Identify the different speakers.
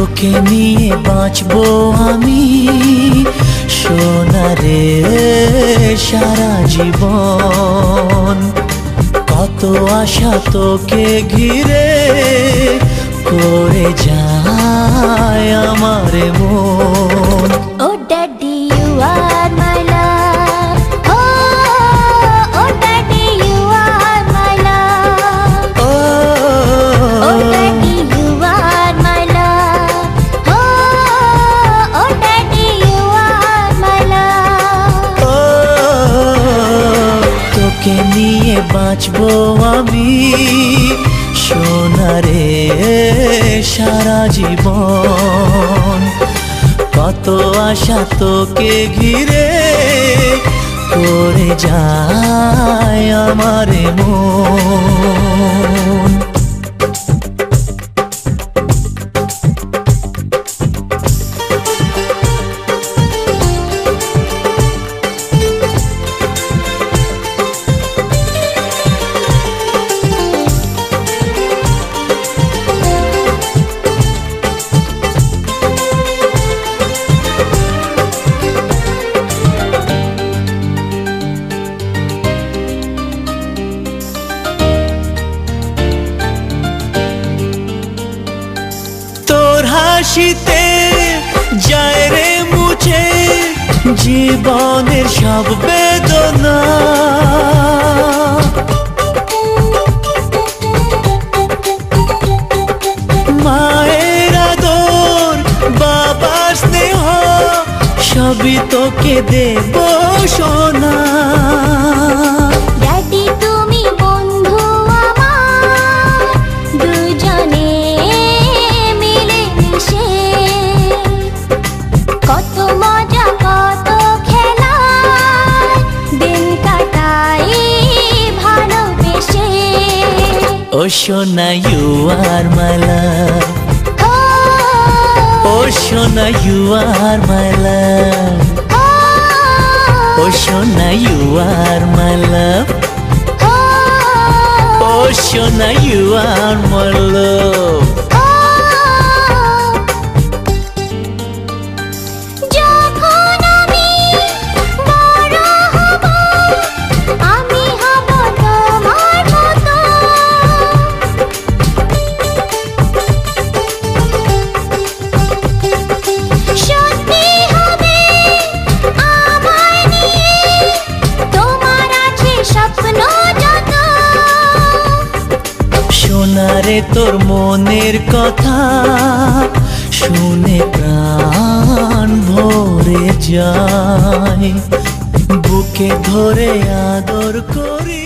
Speaker 1: তোকে নিয়ে বাঁচবো আমি সোনারে সারা জীবন। কত আশা তোকে ঘিরে করে যায় আমার মন।
Speaker 2: Oh daddy you are my love, oh daddy you are my love, oh daddy you are my love, oh daddy you are my love.
Speaker 1: তোকে নিয়ে বাঁচবো আমি সোনারে সারা জীবন। কত আশা তোকে ঘিরে করে যায় আমার মন। হাসিতে যায় রে মুছে জীবনের সব বেদনা। মায়ের আদর বাবার স্নেহ সবই তোকে দেব সোনা।
Speaker 2: ড্যাডি তুমি বন্ধু আমার, দুজনে মিলে মিশে কত মজা কত খেলা দিন কাটাই ভালোবেসে।
Speaker 1: ও সোনা ইউ আর মাই লাভ, ও সোনা ইউ আর মাই লাভ, ও সোনা ইউ আর মাই লাভ, ও সোনা ইউ আর মাই লাভ।
Speaker 2: যখন আমি বড় হব আমি হব তোমার মতো, সত্যি হবে আমায় নিয়ে তোমার আছে স্বপ্ন যত।
Speaker 1: সোনারে তোর মনের কথা শুনে প্রাণ ভরে যায়, বুকে ধরে আদর করি।